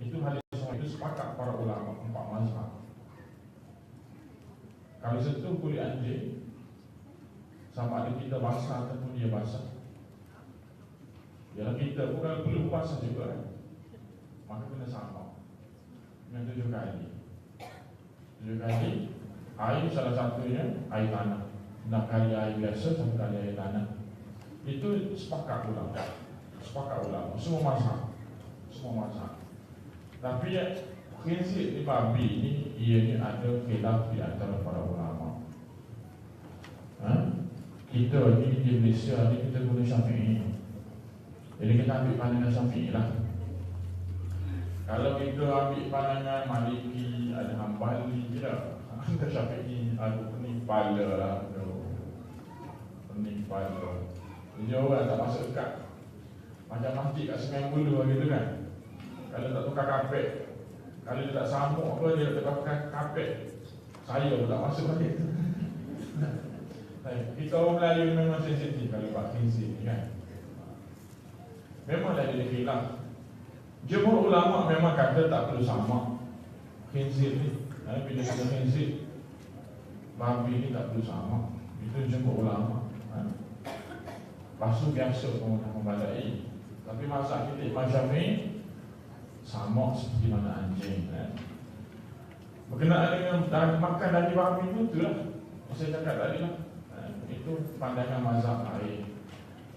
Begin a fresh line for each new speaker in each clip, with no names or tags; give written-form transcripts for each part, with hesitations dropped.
Itu hadis sahih, itu sepakat para ulama empat mazhab. Kalau sentuh kulit anjing, sama ada kita basah ataupun dia basah, ya kita pun kalau perlu basah juga kan, maka kena sama dengan 7 kali. 7 kali air salah satunya air tanah, 6 kali air biasa, 1 kali air tanah. Itu sepakat ulama, semua mazhab. Tapi ya prinsip di babi ini, ianya ada khilaf di antara para ulama. Kita ni di Malaysia ni kita guna Syafi'i. Jadi kita ambil pandangan Syafi'i lah. Kalau kita ambil pandangan Maliki, ada Hambali je lah. Ada Syafi'i, ada penipala lah. Penipala. Jadi orang tak masuk dekat. Macam masjid kat Sungai Bulu gitu kan. Kalau tak tukar kapet, kalau dia tak sambung apa, dia tak tukar kapet, saya pun tak masuk balik. Kita orang Melayu memang sensitif kalau buat prinsip ni kan. Memanglah dia khilaf. Jumhur ulama memang kata tak perlu sama prinsip ni. Bila kita prinsip babi ni tak perlu sama. Itu jumhur ulama. Pasu biasa pemerintah membadai. Tapi masa kita Imam Syafi'i sama seperti mana anjing. Berkenaan dengan makan daging babi itu, itulah saya cakap tadi lah. Itu pandangan mazhab lain.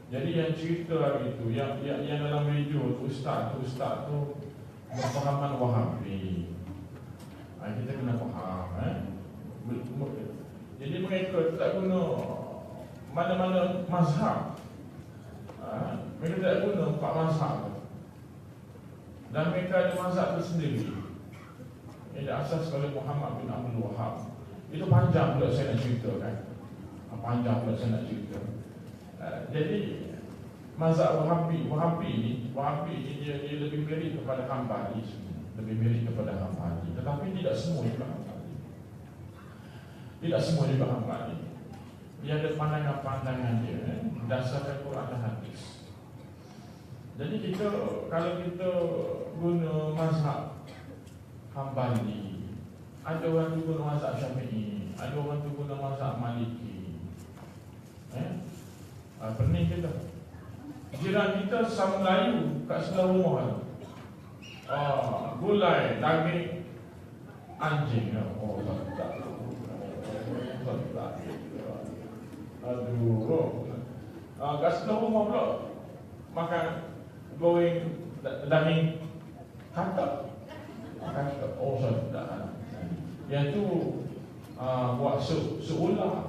Jadi yang cerita hari itu, yang dalam video Ustaz tu berpahaman Wahabi. Kita kena faham. Jadi mereka tak guna mana-mana mazhab. Mereka tak guna 4 mazhab. Dan mereka ada mazhab tersendiri yang diasas oleh Muhammad bin Abdul Wahab. Itu panjang pula saya nak ceritakan. Jadi mazhab Wahabi ni dia lebih mirip kepada Hambali, tetapi tidak semua juga Hambali. Dia ada pandangan-pandangan dia berdasarkan Quran dan hadis. Jadi kalau kita guna mazhab Hambali, ada orang tu guna mazhab Syafi'i, ada orang tu guna mazhab Maliki. Pening kita. Jiran kita sama Melayu kat sebelah rumah tu. Gulai daging anjing. Tak. Aduh. Kat sebelah rumah pula makan goreng daging kakak. Tak. Yang tu buat sup ular.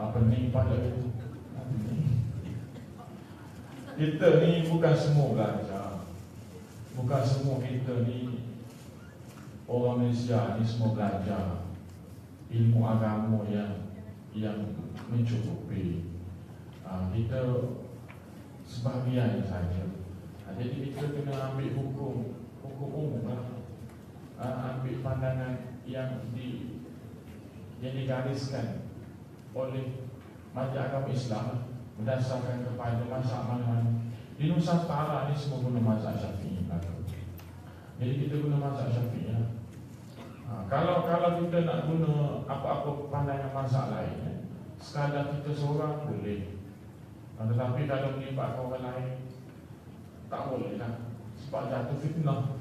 Pening pada itu. Kita ni bukan semua belajar. Bukan semua kita ni orang Malaysia ni semua belajar ilmu agama yang mencukupi. Kita sebahagian saja. Jadi kita kena ambil hukum umum lah. Ambil pandangan yang digariskan oleh Majlis Agama Islam berdasarkan kepada mazhab mana-mana. Di Nusantara ni semua guna mazhab Syafi'i. Jadi kita guna mazhab Syafi'i. Kalau kita nak guna apa-apa pandangan mazhab lain, sekadar kita seorang boleh. Tetapi kalau melibatkan orang lain, tak boleh lah. Sebab jatuh fitnah.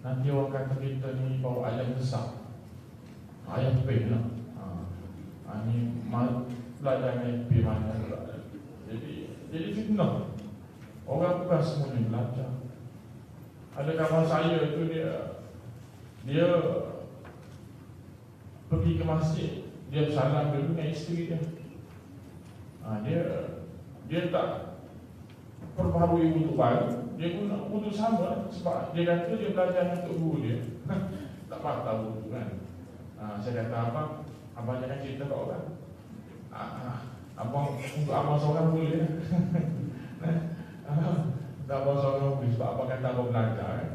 Nanti orang kata kita ni bawa ayam besar, ayam pek lah. Ini belajar dengan mana pula. Jadi fitnah. Orang bukan semuanya belajar. Ada kawan saya tu dia pergi ke masjid, dia bersalam dulu dengan isteri dia. Dia tak perbaharui wuduk baru, dia guna wuduk sama. Sebab dia kata dia belajar untuk guru dia. Tak patah wuduk kan. Saya kata abang jangan cerita kat orang. Abang untuk abang seorang boleh. Abang seorang boleh sebab abang kata abang belajar kan.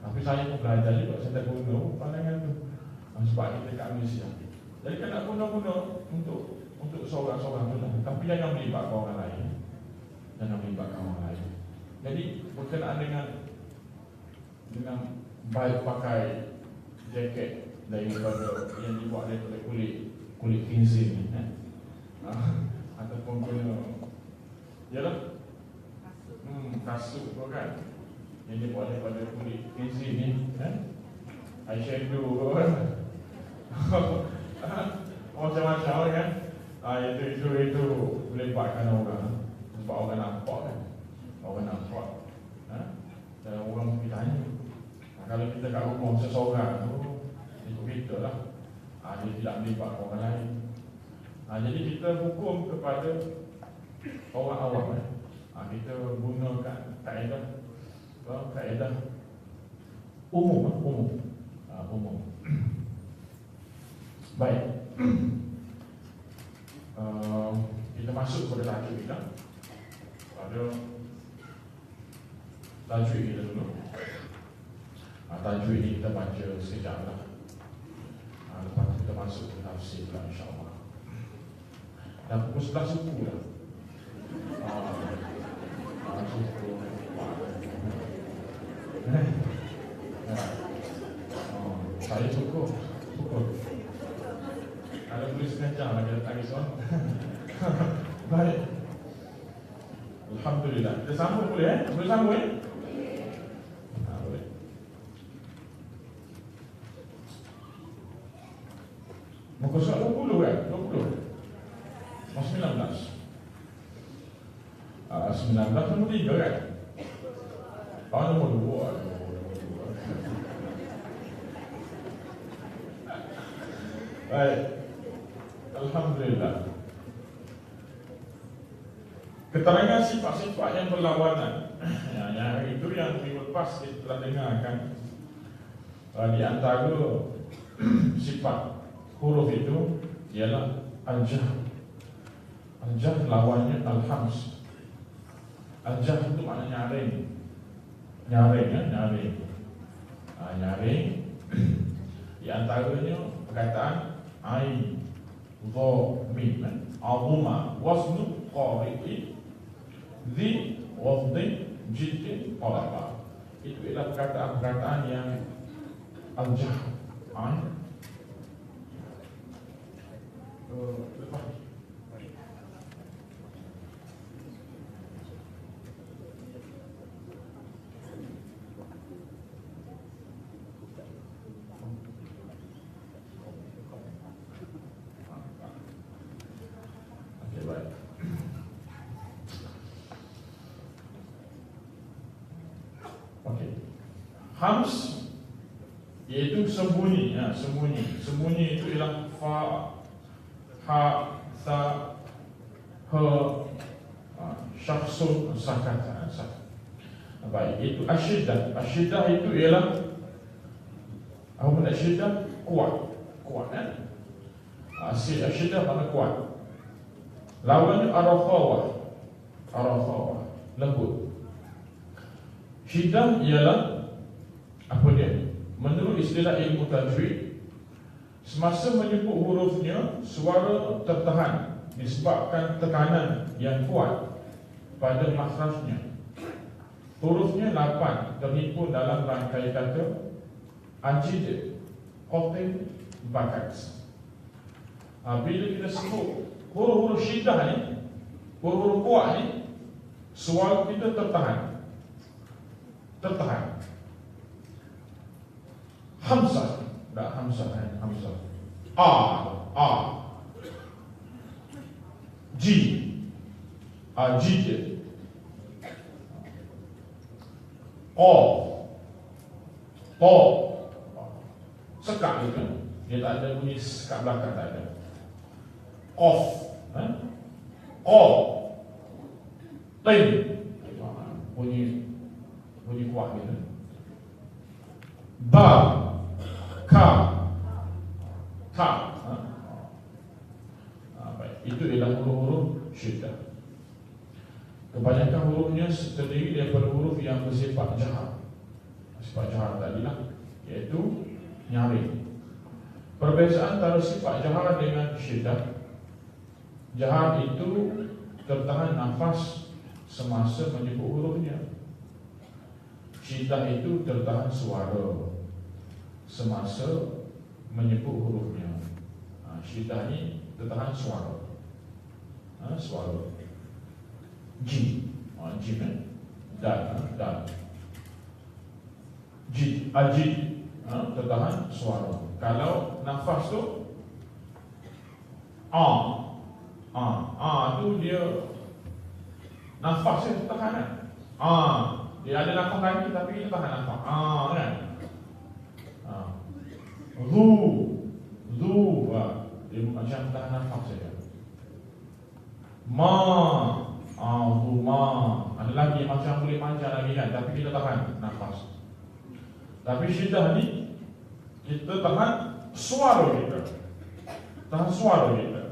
Tapi saya pun belajar juga, saya tak guna pandangan tu. Sebab kita kat Malaysia. Jadi kan nak guna-guna untuk seorang-seorang tu lah. Tapi jangan melibatkan orang lain. Jadi berkenaan dengan baik pakai jaket daripada yang dibuat daripada kulit khinzir ni, ataupun guna yalah kasut tu kan yang dibuat daripada kulit khinzir ni, eyeshadow kan, macam-macam kan. Itu boleh buatkan orang, sebab orang nampak kan, orang nampak, dan orang pergi tanya. Kalau kita kat rumah seseorang tu, ikut kita lah, dia tidak melibat orang lain. Jadi kita hukum kepada orang awam, kita gunakan kaedah umum. Baik. Kita masuk pada tajwid kita. Pada tajwid kita dulu. Tajwid ni kita baca sekejap lah. Lepas tu kita masuk ke tafsir lah, insyaAllah. Dah pukul 11 suku lah. Saya cukup. Ada boleh sekejap lagi datang soal. Baik. Alhamdulillah. Kita sambung boleh Boleh sambung boleh. Muka surat 20 kan? 20. 19. 19 nombor 3 kan? Nombor 2. Baik. Alhamdulillah. Keterangan sifat-sifat yang berlawanan. Yang itu yang minggu lepas kita telah dengarkan. Di antara sifat huruf itu ialah al-jah. Al-jah lawannya al-hams. Al-jah itu maknanya nyaring. Nyaring. Di antaranya perkataan ain, dha, mim, azuma, wasnu, qari'i, dhi, wafdi, jiddin, qalaba. Itu ialah perkataan-perkataan yang al-jah. Lepas hams iaitu sembunyi. Sembunyi itu ialah fa, ha, sa, ha, syakhsun, sakat. Baik, itu asyidah. Asyidah itu ialah apa asyidah? Kuat kan? Asyidah makna kuat. Lawannya arakhawah, lembut. Syiddah ialah apa dia? Menurut istilah ilmu tajweed, semasa menyebut hurufnya, suara tertahan disebabkan tekanan yang kuat pada makhrajnya. Hurufnya 8 terhimpun dalam rangkai kata ajid, qatin, bakat. Bila kita sebut huruf-huruf syiddah ni, huruf-huruf kuat ni, suara kita tertahan. Hamzah, tak hamzah. A, jid, to, sekat gitu. Dia tak ada bunyi sekat belakang, tak ada. Qaf, tin, bunyi kuat gitu. Ba, ka, ta. Baik. Itu ialah huruf-huruf syiddah. Kebanyakan hurufnya terdiri daripada huruf yang bersifat jahar. Sifat jahar tadilah, iaitu nyaring. Perbezaan antara sifat jahar dengan syiddah. Jahar itu tertahan nafas semasa menyebut hurufnya. Syiddah itu tertahan suara semasa menyebut hurufnya. Syiddah ni tertahan suara. Suara jim, jim kan, dal, jid, ajid, tertahan suara. Kalau nafas tu tu dia nafas dia tertahan kan. Dia ada nafas lagi tapi dia tahan nafas. Kan? Zu, dia macam tahan nafas saja. Ada lagi macam boleh panjang lagi kan, tapi kita tahan nafas. Tapi syiddah ni kita tahan suara kita. Tahan suara kita.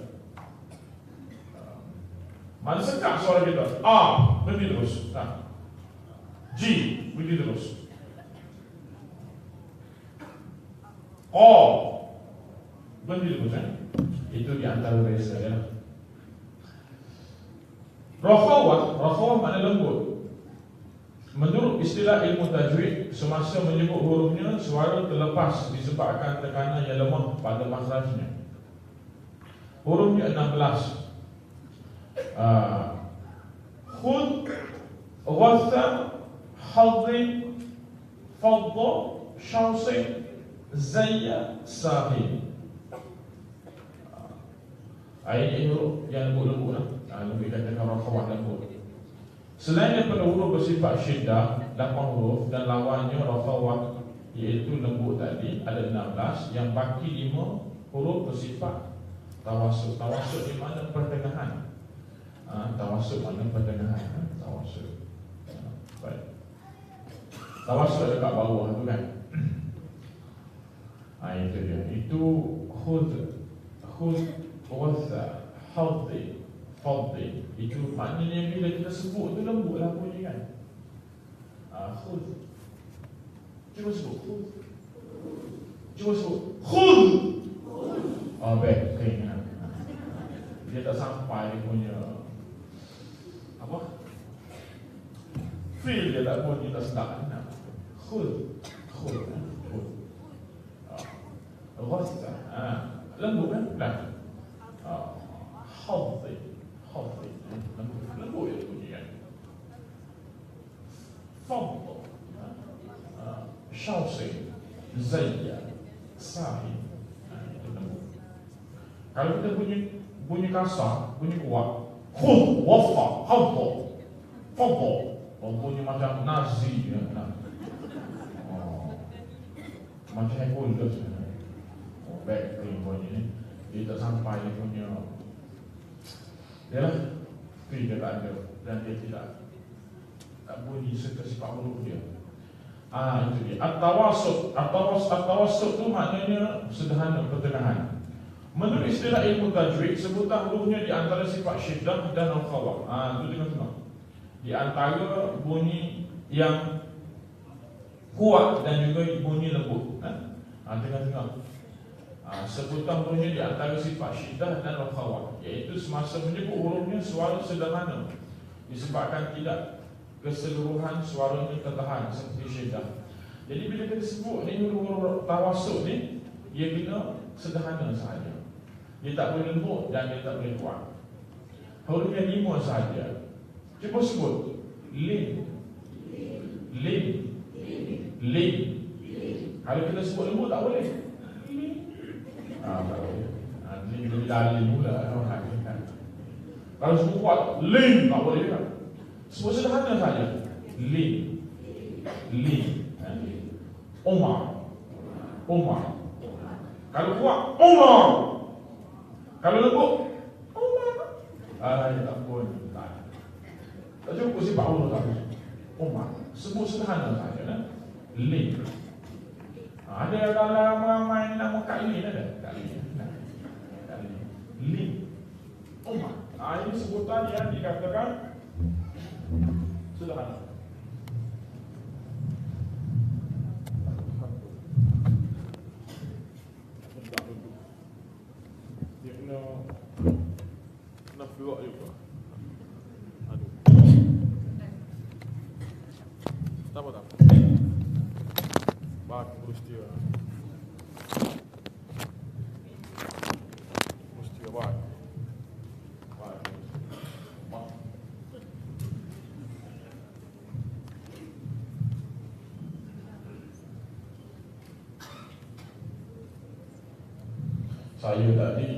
Mana sekat suara kita? Berhenti terus. G, berhenti terus. Berhenti terus kan? Itu di antara rasa ya. Rakhawah makna lembut. Menurut istilah ilmu tajweed, semasa menyebut hurufnya, suara terlepas disebabkan tekanan yang lemah pada makhrajnya. Hurufnya 16. Khud, Ghatha, Hadri, Fadda, Syausi, Zayya, Sahi. Ini huruf yang lembut-lembut lah. Lebih katakan rakhawah lembut. Selain daripada huruf bersifat syiddah, 8 huruf dan lawannya rakhawah, iaitu lembut tadi, ada 16. Yang baki 5 huruf bersifat tawassut. Tawassut di mana pertengahan. Tawassut mana pertengahan. Tawassut. Baik. Tawassut dekat bawah tu kan. Itu dia. Itu khud, Ghatha, Hadri, Fadli. Itu maknanya bila kita sebut tu lembut lah bunyi kan. Khud. Cuba sebut khud. Khud. Baik, keinginan. Dia tak sampai dia punya feel dia tak bunyi, tak sedap. Khud. Ghatha. Lembut kan? Hadri. Lembut dia bunyi kan. Fadda, Syausi, Zayya, Sahi. Kalau kita bunyi kasar, bunyi kuat, khud, wafa, hadda, fadda, bunyi macam nazi kan? Macam headquarters. Baik bunyi ni, dia tak sampai dia punya. Yalah, dia tak ada dan dia tak bunyi sifat huruf dia. Itu dia. At-tawassut tu maknanya sederhana, pertengahan. Menurut istilah ilmu tajweed, sebutan hurufnya di antara sifat syiddah dan rakhawah. Itu tengok-tengok. Di antara bunyi yang kuat dan juga bunyi lembut. Tengok-tengok. Sebutan hurufnya di antara sifat syiddah dan rakhawah, iaitu semasa menyebut hurufnya suara sederhana disebabkan tidak keseluruhan suaranya tertahan seperti syiddah. Jadi bila kita sebut ni huruf tawassut ni, dia kena sederhana sahaja. Dia tak boleh lembut dan dia tak boleh kuat. Huruf yang 5 sahaja. Cuba sebut. Lin. Kalau kita sebut lembut tak boleh. Tak boleh. Lin jadi dalil pula. Kalau sebut kuat, lin tak boleh kan. Sebut sederhana saja. Lin. Umar. Kalau kuat, Umar. Kalau lembut, Umar. Tak pun. Tak cukup sifat Allah tak. Umar. Sebut sederhana saja. Lin. Ada dalam ramai nama Kak Lin ada? Kak Lin. Lin. Umar. Ini sebutan yang dikatakan sederhana. Dia kena keluar juga. Tak apa. Baik, peristiwa. Peristiwa baik. Saya tadi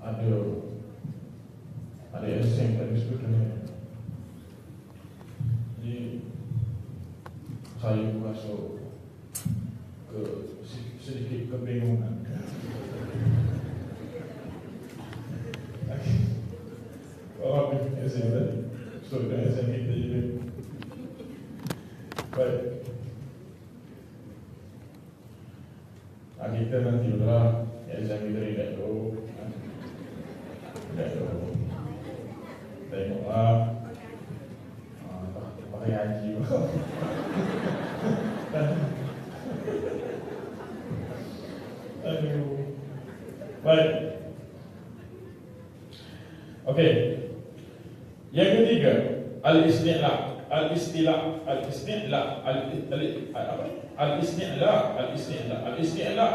ada Ehsan tadi sebetulnya. Jadi saya masuk ke sedikit kebingungan. Kalau Ehsan tadi, sudah Ehsan kita jadi. Baik. Kita nanti udahlah. Ehsan kita tidak tahu. Tengoklah pakai haji. Aduh. Baik. Okey. Yang ketiga, al-isti'la. Al-isti'la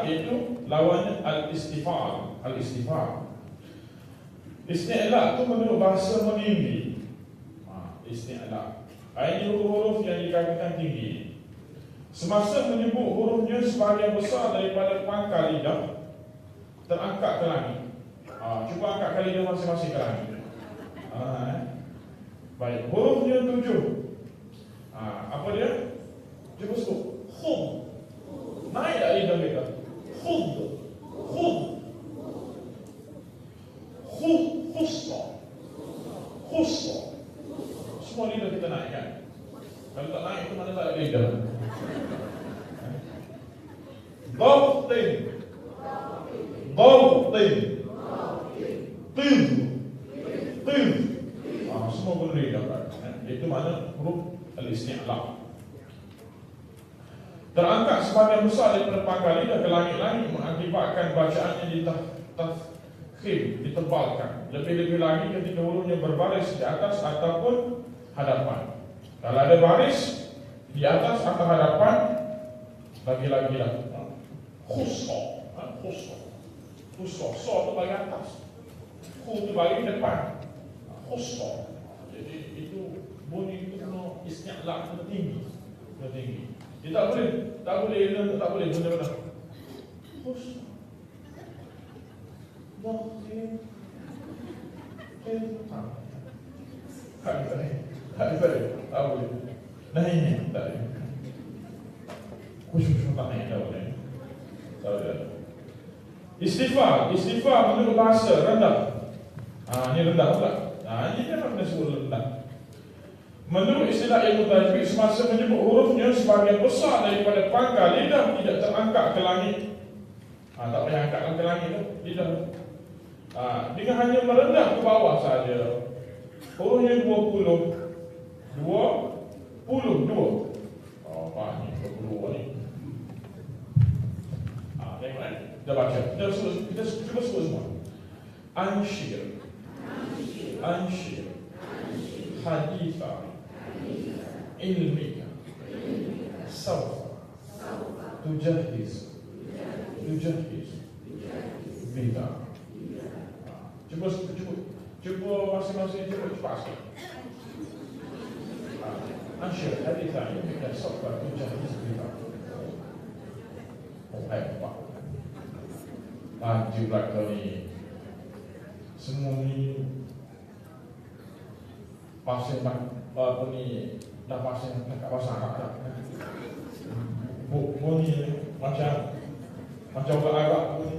itu lawannya al-istifal. Isti'la itu menurut bahasa meninggi. Isti'la. Ini huruf-huruf yang dikatakan tinggi. Semasa menyebut hurufnya sebahagian besar daripada pangkal lidah terangkat ke langit. Cuba angkat lidah masing-masing ke langit. Baik, hurufnya 7. Apa dia? Cuba sebut. Khud. Naik tak lidah kita? Khud. Khusla. Semua lidah kita naik kan? Kalau tak naik itu mana tak ada lidah. Dhabtin. Tin. Semua pun lidah kan? Itu mana huruf al-isti'la. Terangkat sebagian besar daripada pangkal lidah ke langit-langit mengakibatkan bacaannya ditebalkan. Lebih-lebih lagi ketika hurufnya berbaris di atas ataupun hadapan. Kalau ada baris di atas atau hadapan, lagi-lagi lah. Khusla. So tu bagian atas, khu tu bagian depan. Khusla. Jadi itu bunyi itu kena isti'la kena tinggi. Dia tak boleh benda-benda. Khusla. Tak boleh. Nah ini tak boleh. Khusus tak boleh. Istighfar menurut bahasa rendah. Ini rendah pula. Ini memang kena sebut rendah. Menurut istilah ilmu tajweed, semasa menyebut hurufnya sebagian besar daripada pangkal lidah tidak terangkat ke langit. Tak payah angkat ke langit tu, lidah. Dengan hanya merendah ke bawah saja. Hurufnya 22. Apa ni? 22 ni. Tengok kan? Kita baca. Kita cuba sebut semua. Anshir. Haditha. Ilmika. Sawfa. Tujahiz. Bida. Cuba masing-masing cuba cepat sikit. Anshir. Haditha. Ilmika. Sawfa. Tujahiz. Bida. Hebat. Laju belakang ni. Semua ni pasal apa ni dah pasal dekat bahasa Arab dah. Bunyi macam orang Arab bunyi.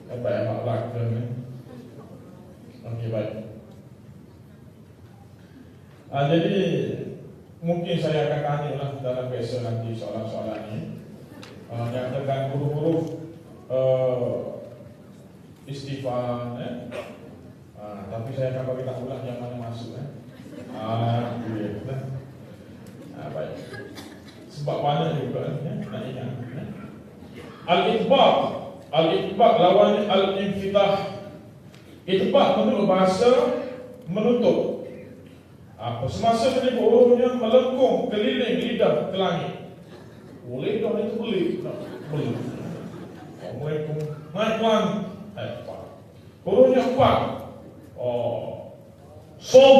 Hebat belakang ni. Okey, baik. Jadi mungkin saya akan tanya lah dalam biasa nanti soalan-soalan ni yang terkait huruf-huruf istighfar, tapi saya akan bagi tahu lah yang mana masuk. Baik. Sebab mana juga nak ingat. Al-itbaq lawan al-infitah. Itbaq menurut bahasa menutup. Semasa menyebut hurufnya melengkung keliling lidah ke langit. Lidah itu belit. Belit. Assalamualaikum. Naik pelan. Hurufnya 4. Som.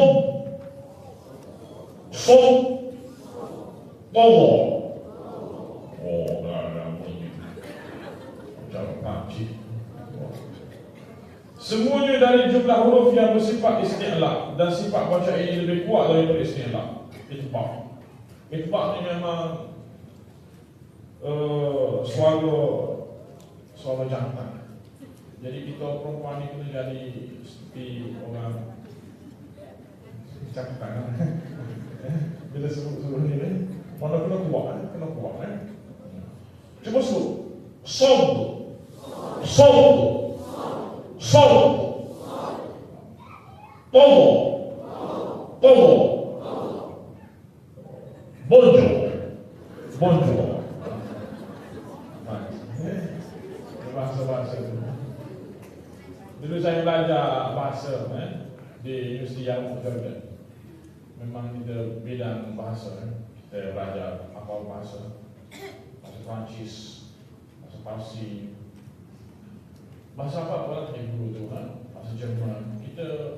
Towo. Dah bunyi. Macam pakcik. Semuanya dari jumlah huruf yang bersifat isti'la, dan sifat baca ini lebih kuat daripada isti'la. Itbaq ni memang suara jantan. Jadi kita perempuan ni kena jadi seperti orang jantan. Bila suruh ni mana kena kuat. Cuba suruh Sob. Tomo. Bonjour. Bahasa. Dulu saya belajar bahasa di Universiti yang Jordan. Memang kita bidang bahasa. Kita belajar apa bahasa Prancis, bahasa Parsi. Bahasa apa pun yang guru tu bahasa Jerman. Kita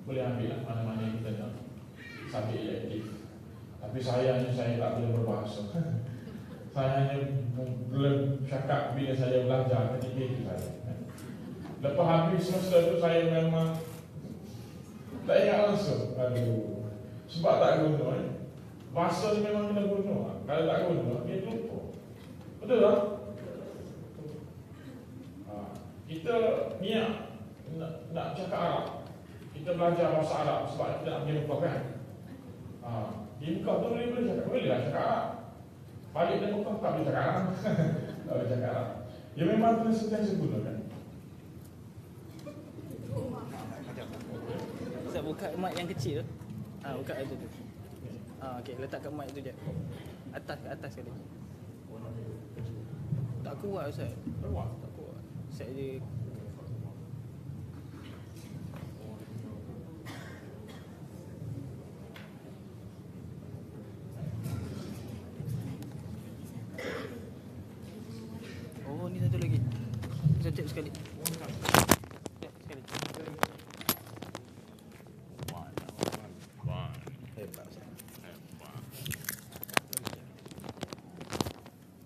boleh ambil mana-mana yang kita nak sambil elektif. Tapi sayangnya saya tak boleh berbahasa. Saya hanya boleh cakap bila saya belajar ketika itu saja. Lepas habis semester tu saya memang tak ingat langsung. Sebab tak guna. Bahasa ni memang kena guna. Kalau tak guna, dia lupa. Betul tak? Kita niat nak cakap Arab. Kita belajar bahasa Arab sebab kita nak pergi Mekah kan. Di Mekah tu boleh cakap Arab. Balik dari Mekah tak boleh cakap Arab. Tak boleh cakap Arab. Ya memang kena sentiasa gunakan.
Ustaz buka mic yang kecil tu. Buka aja tu. Okey, letak kat mic tu je. Ke atas sekali. Tak kuat Ustaz. Tak kuat. Set dia. Oh, ni satu lagi. Satu sekali. Sekali.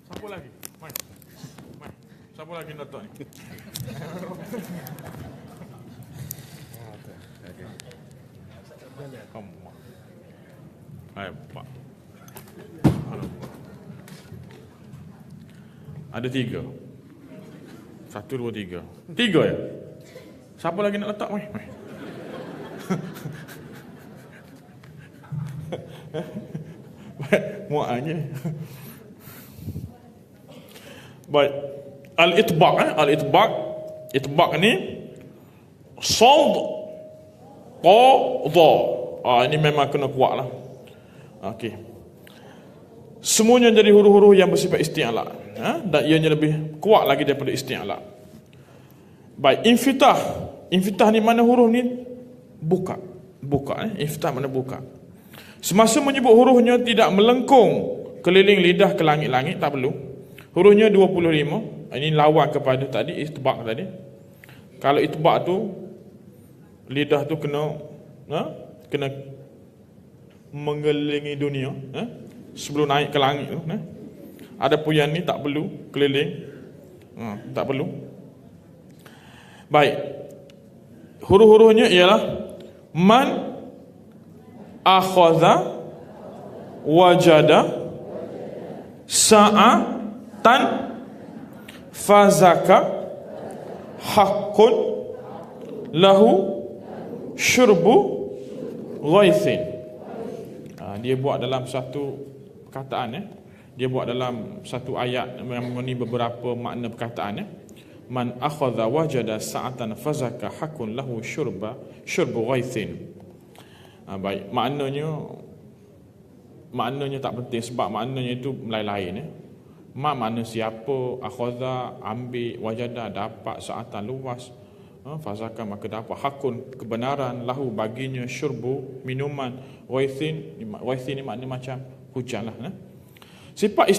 Siapa lagi? Mai. Siapa lagi nonton ni? Pak. Ada 3. 1, 2, 3. 3 ya? Siapa lagi nak letak? Mai. Muaknya. Baik. Itbaq ni sad qadha. Ini memang kena kuat lah. Okey. Semuanya jadi huruf-huruf yang bersifat isti'la, dan ianya lebih kuat lagi daripada isti'la. Baik, infitah ni mana huruf ni buka. Infitah mana buka. Semasa menyebut hurufnya tidak melengkung keliling lidah ke langit-langit, tak perlu. Hurufnya 25. Ini lawan kepada tadi itbaq tadi. Kalau itbaq tu lidah tu kena mengelilingi dunia, sebelum naik ke langit tu. Adapun yang ni tak perlu keliling, tak perlu. Baik, huruf-hurufnya ialah man akhadha wajada sa'atan fazaka haqqun lahu syurbu ghaithin. Dia buat dalam satu perkataan, dia buat dalam satu ayat yang mengandungi beberapa makna perkataan. Man akhadha wajada sa'atan fazaka haqqun lahu syurbu ghaithin. Baik, maknanya tak penting sebab maknanya itu lain-lain. Makna siapa, akhadha ambil, wajada dapat, sa'atan luas, Fazaka maka dapat hakun kebenaran, lahu baginya, syurbu minuman, waithin ni maknanya macam hujan lah. Sifat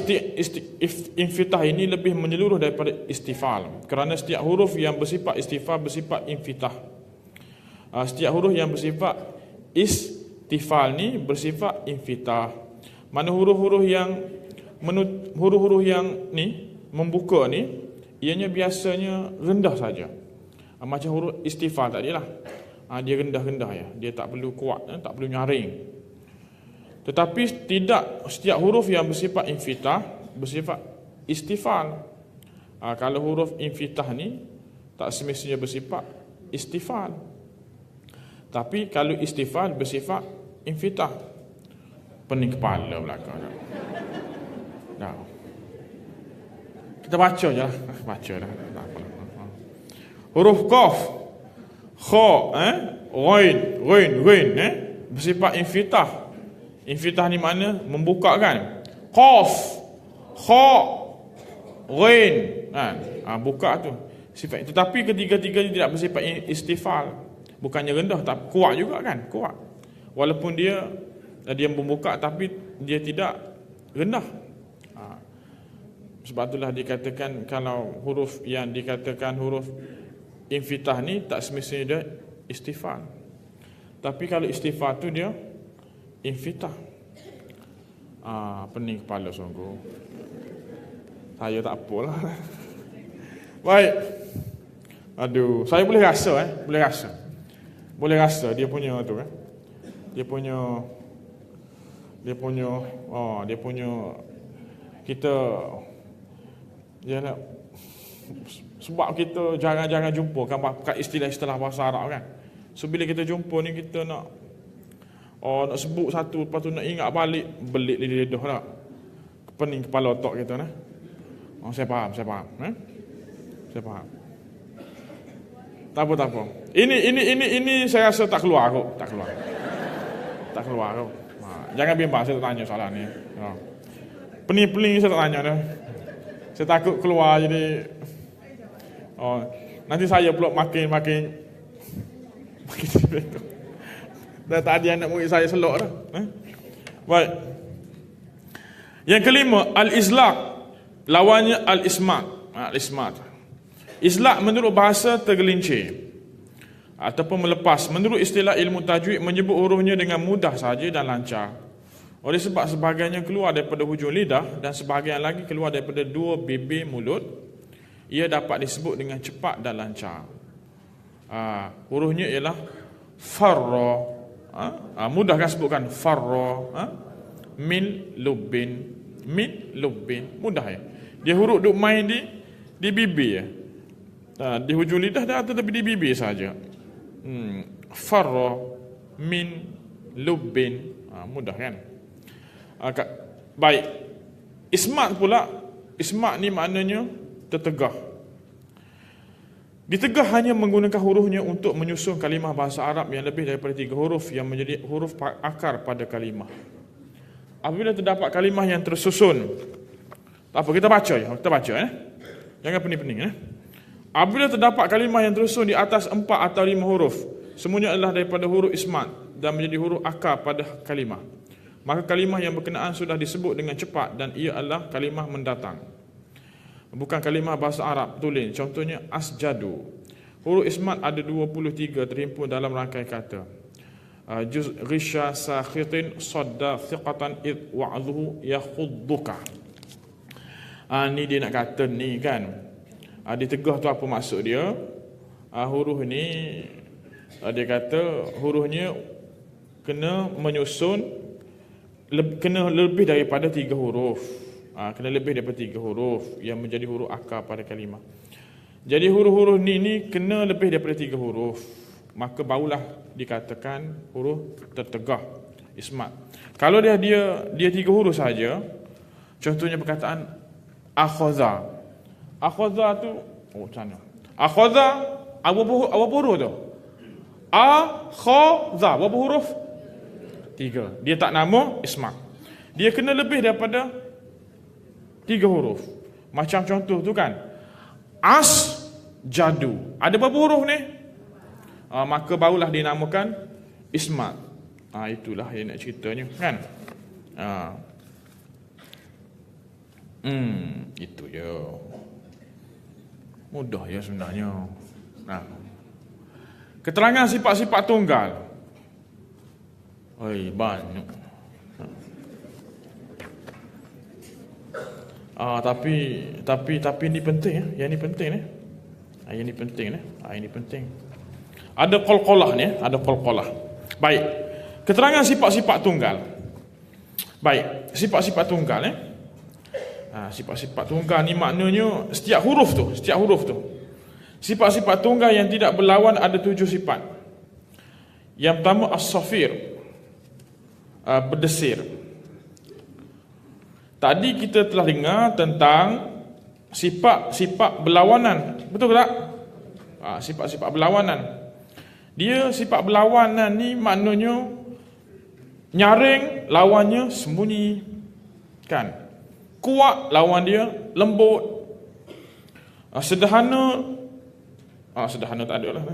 infitah ini lebih menyeluruh daripada istifal, kerana setiap huruf yang bersifat istifal bersifat infitah. Setiap huruf yang bersifat istifal ni bersifat infitah. Mana huruf-huruf yang ni membuka ni ianya biasanya rendah saja. Macam huruf istifal tadi lah, dia rendah-rendah ya, dia tak perlu kuat, tak perlu nyaring. Tetapi tidak setiap huruf yang bersifat infitah bersifat istifal. Kalau huruf infitah ni tak semestinya bersifat istifal, tapi kalau istifal bersifat infitah. Pening kepala belakang. Dah. Kita baca je lah. Baca dah. Tak apa. Huruf qaf, kha, ghain, bersifat infitah. Infitah ni mana? Membuka kan? Qaf, kha, ghain, buka tu. Sifat. Tetapi ketiga-tiga ni tidak bersifat istifal. Bukannya rendah, tapi kuat juga kan? Kuat. Walaupun dia membuka tapi dia tidak rendah. Sebab itulah dikatakan kalau huruf yang dikatakan huruf infitah ni tak semestinya dia istifal. Tapi kalau istifal tu dia infitah. Pening kepala sungguh. Saya tak apalah. Baik. Aduh, saya boleh rasa Boleh rasa dia punya tu kan. Dia punya kita dia nak, sebab kita jarang-jarang jumpa kan pakai istilah-istilah bahasa Arab kan. So bila kita jumpa ni kita nak sebut satu, lepas tu nak ingat balik, belit lidah lah. Pening kepala otak kita nah. Saya faham. Saya faham. Tak apa. Ini saya rasa tak keluar kot. Tak keluar kot. Jangan bimbang saya tak tanya soalan ni. Pening-pening saya tak tanya dah. Saya takut keluar jadi nanti saya pula makin dah tadi anak murid saya selok dah. Baik. Yang kelima, al-izlaq, lawannya al-ismat. Al-ismat. Izlaq menurut bahasa tergelincir ataupun melepas. Menurut istilah ilmu tajwid menyebut hurufnya dengan mudah saja dan lancar. Oleh sebab sebahagiannya keluar daripada hujung lidah dan sebahagian lagi keluar daripada dua bibir mulut, ia dapat disebut dengan cepat dan lancar. Hurufnya ialah farra. Mudah kan sebutkan farra. Min lubbin. Mudah ya. Dia huruf duk main di bibir ya. Di hujung lidah dah, tetapi di bibir saja. Farra min lubbin. Mudah kan? Baik. Ismat pula, ismat ni maknanya tertegah. Ditegah hanya menggunakan hurufnya untuk menyusun kalimah bahasa Arab yang lebih daripada 3 huruf yang menjadi huruf akar pada kalimah. Apabila terdapat kalimah yang tersusun, tak apa, kita baca ya. Jangan pening-pening ya. Apabila terdapat kalimah yang tersusun di atas 4 atau 5 huruf, semuanya adalah daripada huruf ismat dan menjadi huruf akar pada kalimah, maka kalimah yang berkenaan sudah disebut dengan cepat dan ia adalah kalimah mendatang, bukan kalimah bahasa Arab tulis. Contohnya asjadu. Huruf ismat ada 23 terhimpun dalam rangkaian kata. Juz ghisha sakhitin sadda thiqatan id wa'dhuhu yakhudduka. Ni dia nak kata ni kan. Ditegah tu apa maksud dia? Huruf ni dia kata hurufnya kena menyusun, kena lebih daripada 3 huruf. Kena lebih daripada 3 huruf yang menjadi huruf akar pada kalimah. Jadi huruf-huruf ni kena lebih daripada 3 huruf, maka barulah dikatakan huruf tertegah, ismat. Kalau dia 3 huruf saja, contohnya perkataan akhadha. Akhadha tu macam mana? Akhadha apa huruf tu? Akhadha berapa huruf? 3. Dia tak nama ismat. Dia kena lebih daripada 3 huruf. Macam contoh tu kan, jadu. Ada berapa huruf ni? Maka barulah dinamakan Ismail. Itulah yang nak ceritanya kan. Itu je. Mudah ya sebenarnya. Keterangan sifat-sifat tunggal. Banyak. Tapi ini penting ya. Yang ini penting ni. Yang ini penting ni. Ini penting. Ada qalqalah ni, ada qalqalah. Baik. Keterangan sifat-sifat tunggal. Baik, sifat-sifat tunggal ni. Sifat-sifat tunggal ni maknanya setiap huruf tu. Sifat-sifat tunggal yang tidak berlawan ada 7 sifat. Yang pertama as-safir, berdesir. Tadi kita telah dengar tentang sifat-sifat berlawanan. Betul tak? Sifat-sifat berlawanan. Dia sifat berlawanan ni maknanya nyaring, lawannya sembunyi. Kan? Kuat, lawan dia lembut. Sederhana tak ada lah.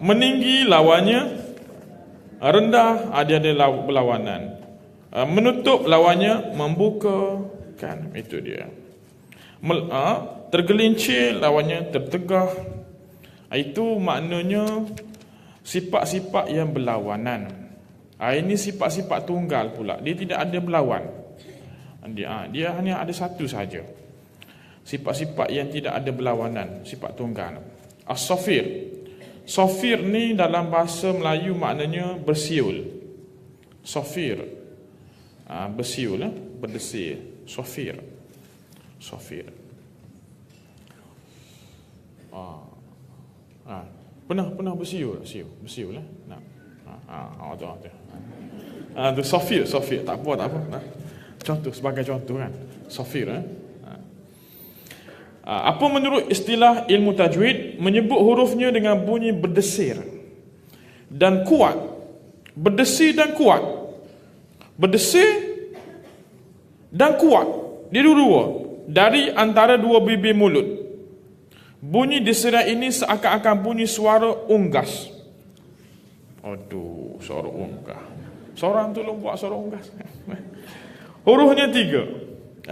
Meninggi, lawannya rendah. Dia ada berlawanan. Menutup, lawannya membuka. Kan? Itu dia. Tergelincir, lawannya tertegah. Itu maknanya sifat-sifat yang berlawanan. Ini sifat-sifat tunggal pula. Dia tidak ada berlawan. Dia hanya ada satu saja. Sifat-sifat yang tidak ada berlawanan, sifat tunggal. As-safir. Safir ni dalam bahasa Melayu maknanya bersiul. Safir. Bersiul, berdesir. Safir. Pernah bersiul lah. Tu safir. Tak apa. Contoh, sebagai contoh kan. Safir. Apa menurut istilah ilmu tajwid, menyebut hurufnya dengan bunyi berdesir dan kuat. Berdesir dan kuat. Berdesir dan kuat. Dia dua-dua. Dari antara dua bibir mulut. Bunyi desiran ini seakan-akan bunyi suara unggas. Suara unggas. Seorang tu buat suara unggas. Hurufnya 3.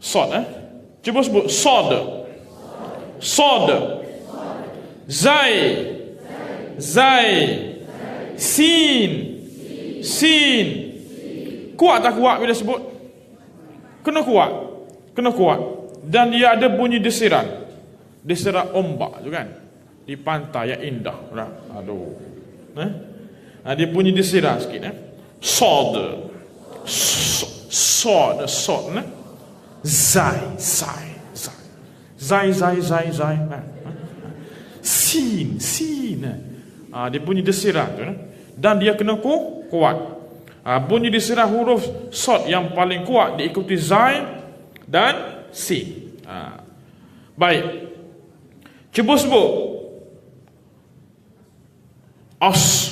Sod. Cuba sebut. Sod. Zai. Sin. Kuat tak kuat bila sebut? Kena kuat. Dan dia ada bunyi desiran ombak tu kan, di pantai yang indah. Dia bunyi desiran sikit. Sod. Zai. Sin. Dia bunyi desiran tu. Dan dia kena kuat. Bunyi desiran huruf sod yang paling kuat diikuti zai dan sin. Baik. Cuba sebut. As.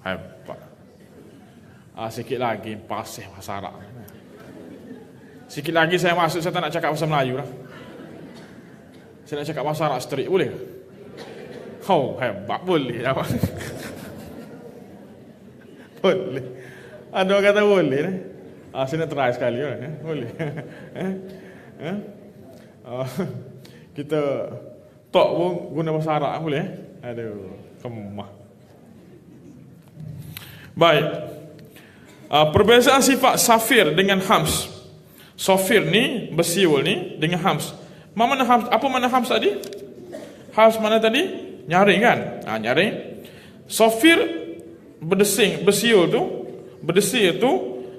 Hebat. Sikit lagi pasih bahasa Arab. Sikit lagi saya masuk, saya tak nak cakap bahasa Melayu lah. Saya nak cakap bahasa Arab straight, boleh? Hebat, boleh. Boleh. Ada orang kata boleh. Saya nak try sekali. Boleh. Kita talk pun guna bahasa Arab, boleh? Kemah. Baik. Perbezaan sifat safir dengan hams. Safir ni, bersiul ni dengan hams. Apa mana hams tadi? Hams mana tadi? Nyaring kan? Nyaring. Safir bersiul tu, berdesir tu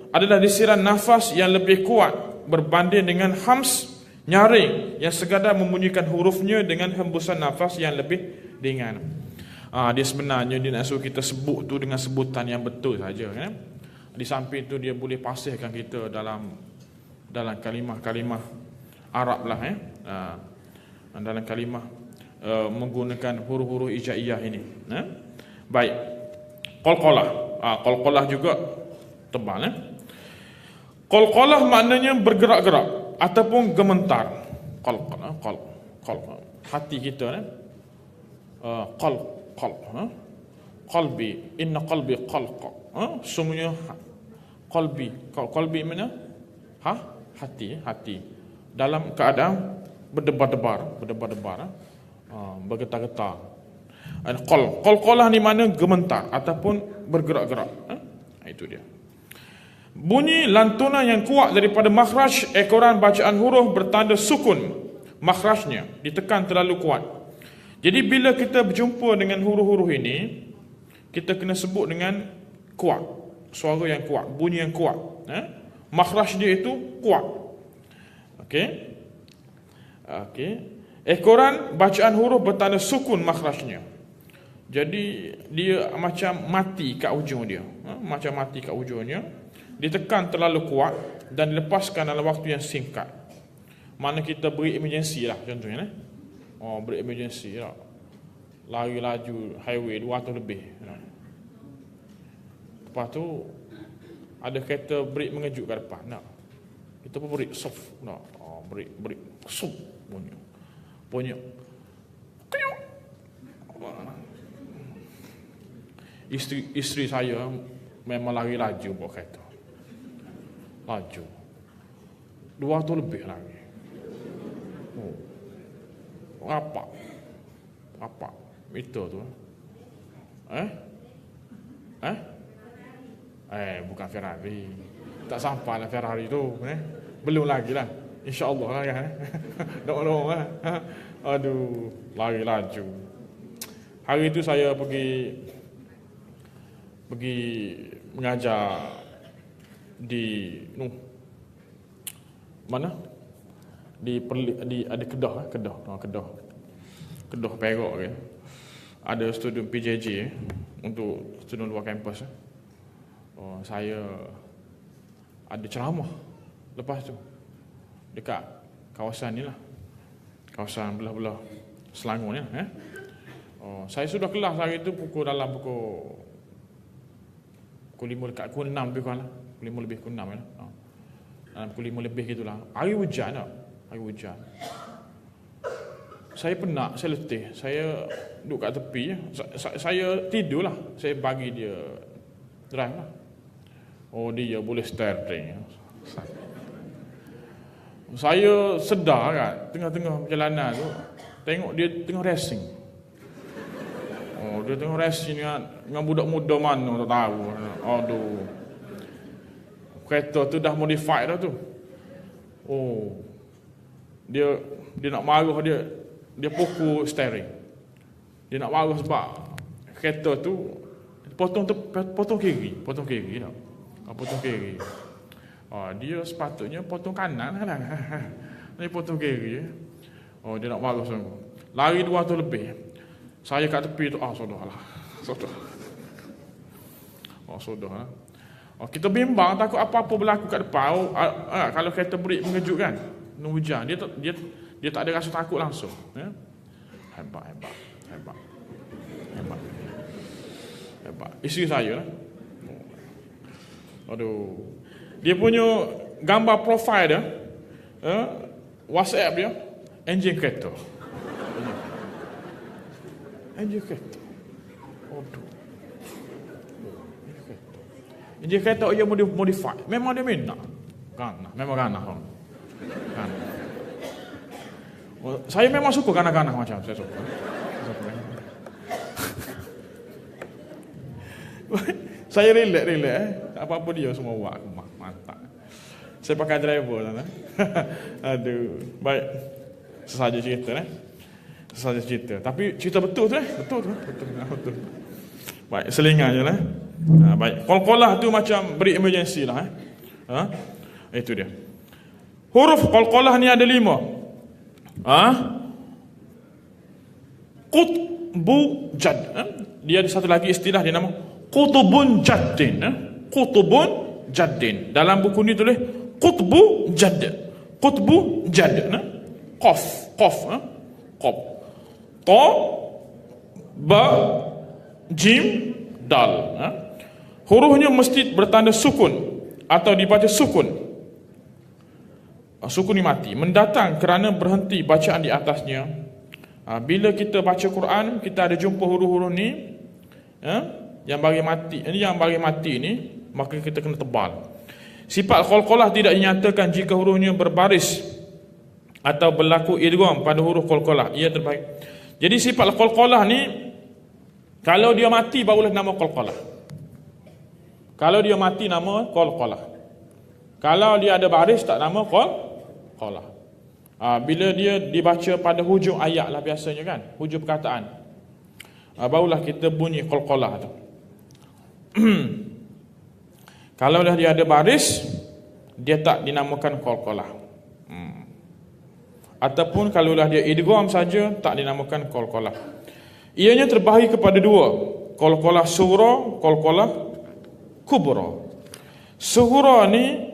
adalah desiran nafas yang lebih kuat berbanding dengan hams, nyaring, yang sekadar membunyikan hurufnya dengan hembusan nafas yang lebih ringan. Dia sebenarnya dia nak suruh kita sebut tu dengan sebutan yang betul saja kan? Di samping tu dia boleh pasihkan kita dalam kalimah-kalimah Arab lah dalam kalimah menggunakan huruf-huruf hijaiyah ini. Baik. Qalqalah. Qalqalah juga tebal. Qalqalah maknanya bergerak-gerak ataupun gementar. Qalqalah, hati kita qalbi, inna qalbi qalqa. Semuanya qalbi mana? Hati dalam keadaan berdebar-debar, bergetar-getar. Qalqalah ni mana? Gementar ataupun bergerak-gerak. Itu dia. Bunyi lantunan yang kuat daripada makhraj ekoran bacaan huruf bertanda sukun. Makhrajnya ditekan terlalu kuat. Jadi bila kita berjumpa dengan huruf-huruf ini, kita kena sebut dengan kuat. Suara yang kuat, bunyi yang kuat. Makhraj dia itu kuat. Okey. Ekoran bacaan huruf bertanda sukun makhrajnya. Jadi dia macam mati kat ujung dia. Macam mati kat ujungnya. Ditekan terlalu kuat dan dilepaskan dalam waktu yang singkat. Mana kita beri emergency lah contohnya. Beri emergency lah. Lari laju highway 200 lebih. Lepas tu ada kereta break mengejut kat depan. Kita pun break soft. Break soft bunyi. Isteri saya memang lari laju bawa kereta. Laju 200 lebih lagi. Apa itu tu? Bukan Ferrari. Tak sampai lah Ferrari tu. Belum lagi lah. InsyaAllah lah kan. Dok lah. Aduh, lari laju. Hari itu saya pergi mengajar di mana? Di ada Kedah Perak ke. Ada student PJJ untuk student luar kampus. Saya ada ceramah lepas tu dekat kawasan ni lah, kawasan belah-belah Selangor ni lah. Saya sudah kelas hari tu dalam pukul 5 dekat pukul 6 lebih kurang lah. 5 lebih pukul 6 lah. Dalam pukul 5 lebih gitulah. Hari hujan tak? Hari hujan. Saya penat, saya letih. Saya duduk kat tepi. Saya tidur lah. Saya bagi dia drive lah. Dia boleh steering. Saya sedar kan, tengah-tengah perjalanan tu, tengok dia tengah racing. Dia tengah racing dengan budak-muda mana tak tahu. Aduh. Kereta tu dah modified dah tu. Dia nak marah, dia pukul steering. Dia nak marah sebab kereta tu potong kiri dah. Potong kiri. Dia sepatutnya potong kanan kan. Dia potong kiri. Dia nak marah semua. Lari 200 lebih. Saya kat tepi tu, sudahlah. Sudahlah. Kita bimbang takut apa-apa berlaku kat depan. Kalau kereta break mengejutkan, hujan, dia tak ada rasa takut langsung. Hebat. Isteri saya lah. Aduh. Dia punya gambar profil dia, WhatsApp dia, enjin kereta. Enjin kereta. Enjin kereta dia modify. Memang dia minat. Memang ganah. Saya memang suka ganah-ganah macam saya suka. Saya relax. Apa-apa dia semua buat. Mantap. Saya pakai driver sana. Aduh. Baik. Sesaja cerita. Tapi cerita betul tu Betul. Baik, selingan je lah. Baik. Qalqalah tu macam beri emergency lah. Itu dia. Huruf qalqalah ni ada 5. Qutbu jad. Dia ada satu lagi istilah dia nama Qutbun jaddin. Qutbun jaddin. Dalam buku ni tulis Qutbu jadd. Qutbu jadd. Qaf. ta, ba, jim, dal. Hurufnya mesti bertanda sukun atau dibaca sukun. Sukun ni mati, mendatang kerana berhenti bacaan di atasnya. Bila kita baca Quran, kita ada jumpa huruf-huruf ni, yang bagi mati ni, maka kita kena tebal. Sifat qalqalah tidak dinyatakan jika hurufnya berbaris atau berlaku idgham pada huruf qalqalah. Ia terbaik. Jadi sifat qalqalah ni, kalau dia mati barulah nama qalqalah. Kalau dia mati nama qalqalah. Kalau dia ada baris tak nama qalqalah. Bila dia dibaca pada hujung ayat lah biasanya kan, hujung perkataan, barulah kita bunyi qalqalah tu. Kalau dah dia ada baris, dia tak dinamakan qalqalah. Ataupun kalau dah dia idgham saja, tak dinamakan qalqalah. Ianya terbahagi kepada dua, qalqalah sughra, qalqalah kubra. Sughra ni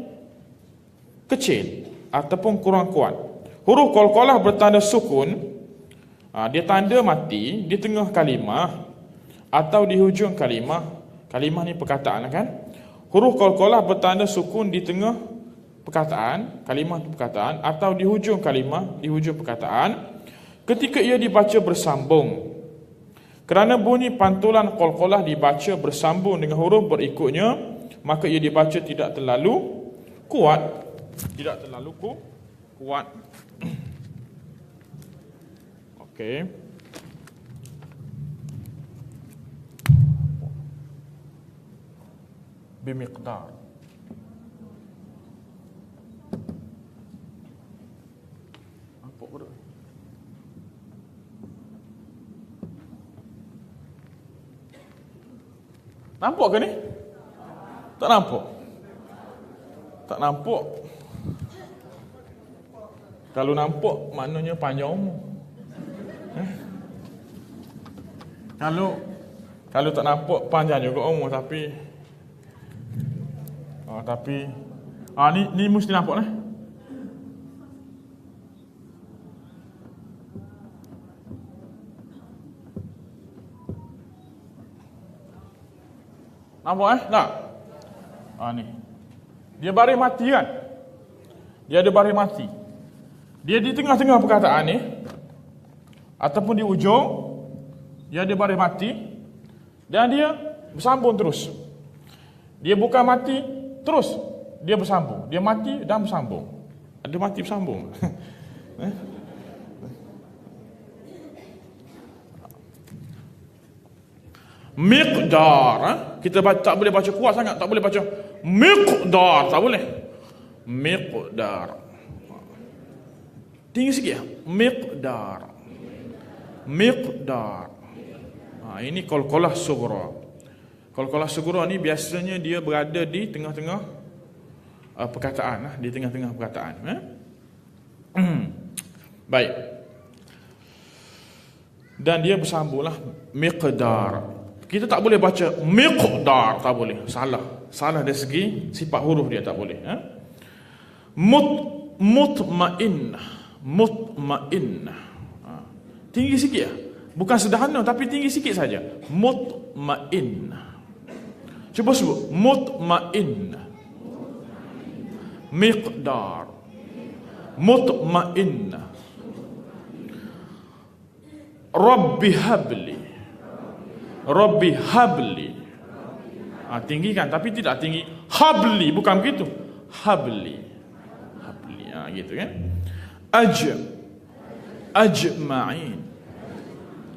kecil ataupun kurang kuat. Huruf qalqalah bertanda sukun, dia tanda mati di tengah kalimah atau di hujung kalimah. Kalimah ni perkataan kan. Huruf qalqalah bertanda sukun di tengah perkataan, kalimah perkataan, atau di hujung kalimah, di hujung perkataan, ketika ia dibaca bersambung. Kerana bunyi pantulan qalqalah dibaca bersambung dengan huruf berikutnya, maka ia dibaca tidak terlalu kuat. Tidak terlalu kuat. Okey. Bimiqdar. Apa bro? Nampak ke ni? Tak nampak. Tak nampak. Kalau nampak maknanya panjang umur. Kalau tak nampak panjang juga umur, tapi ni mesti nampak lah. Nampak tak? Ni. Dia baris mati kan? Dia ada baris mati. Dia di tengah-tengah perkataan ni ataupun di ujung, dia ada baris mati dan dia bersambung terus. Dia bukan mati terus, dia bersambung. Dia mati dan bersambung. Ada mati bersambung. Miqdar, kita tak boleh baca kuat sangat, tak boleh baca miqdar, tak boleh. Miqdar. Tinggi sikit. Miqdar. Ini qalqalah sughra. Qalqalah sughra ni biasanya dia berada di tengah-tengah perkataan, di tengah-tengah perkataan. Baik. Dan dia bersambunglah miqdar. Kita tak boleh baca miqdar, tak boleh. Salah dari segi sifat huruf dia, tak boleh. Mutmainnah. Tinggi sikit lah. Bukan sederhana, tapi tinggi sikit saja. Mutmainnah. Cuba sebut. Mutmainnah. Miqdar. Mutmainnah. Rabbi habli. Rabbi habli. Tinggi kan, tapi tidak tinggi habli, bukan begitu. Habli. Gitu kan. Ajma'in.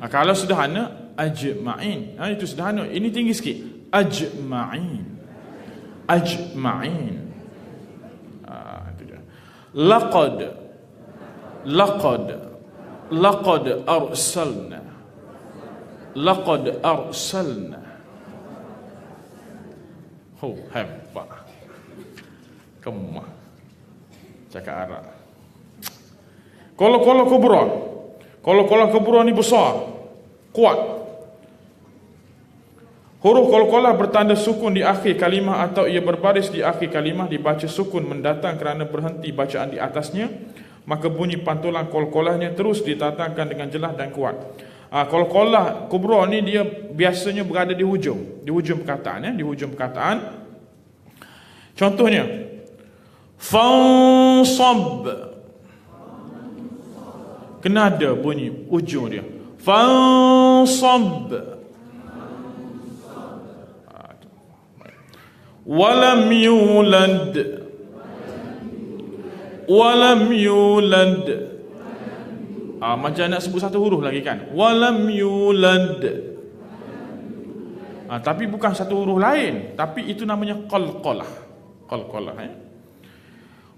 Kalau sederhana ajma'in, itu sederhana. Ini tinggi sikit. Ajma'in. Itu dia. Laqad arsalna. Hebat. Kemah cakap Arab. Qalqalah kubra ni besar, kuat. Huruf qalqalah bertanda sukun di akhir kalimah atau ia berbaris di akhir kalimah, dibaca sukun mendatang kerana berhenti bacaan di atasnya, maka bunyi pantulan qalqalahnya terus ditatangkan dengan jelas dan kuat. Qalqalah kubra ni dia biasanya berada di hujung perkataan, di hujung perkataan. Contohnya, fansab, kena ada bunyi ujung dia. Fansab. Walam yulad. Walam yulad. Macam nak sebut satu huruf lagi kan. Walam yulad. Tapi bukan satu huruf lain, tapi itu namanya qalqalah. Qalqalah.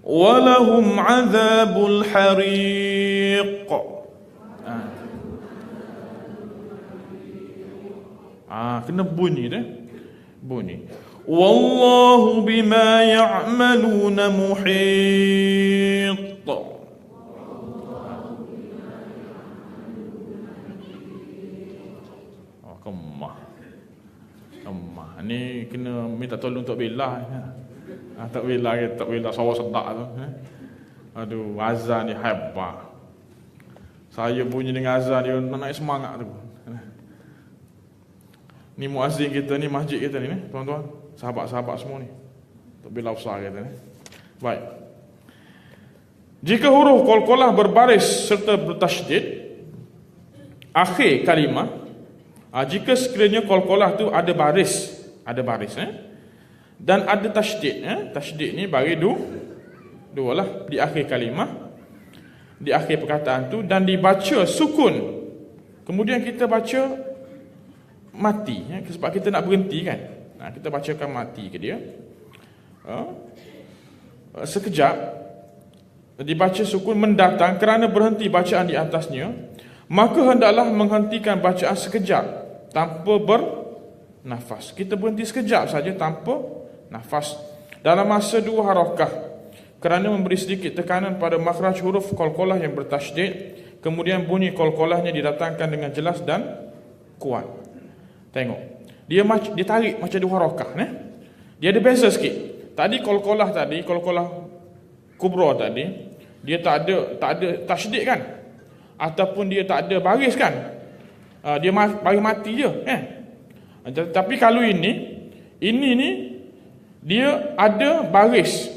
Walahum azabul hariq. Kena bunyi dia. Bunyi. Wallahu bima ya'maluna muhit. Kemah. Ni kena minta tolong untuk bela. Tak bela sawah sedak tu. Aduh, azan ni hebat. Saya bunyi dengan azan dia nak naik semangat tu. Ni muazzin kita ni, masjid kita ni, tuan-tuan, sahabat-sahabat semua ni. Tok bela besar kita ni. Baik. Jika huruf qalqalah berbaris serta bertasydid akhir kalimah, jika sekiranya qalqalah tu ada baris, dan ada tasydid, tasydid ni bagi dua lah di akhir kalimah, di akhir perkataan tu, dan dibaca sukun. Kemudian kita baca mati, sebab kita nak berhenti kan. Kita bacakan mati ke dia. Sekejap dibaca sukun mendatang kerana berhenti bacaan di atasnya, maka hendaklah menghentikan bacaan sekejap tanpa bernafas. Kita berhenti sekejap saja tanpa nafas dalam masa 2 harakah kerana memberi sedikit tekanan pada makhraj huruf qalqalah yang bertasydid. Kemudian bunyi qalqalahnya didatangkan dengan jelas dan kuat. Tengok, dia tarik macam 2 harakah, dia ada beza sikit. Tadi qalqalah kubra tadi, dia tak ada tasydid kan, ataupun dia tak ada baris kan. Dia bagi mati je, Tapi kalau ini ni dia ada baris.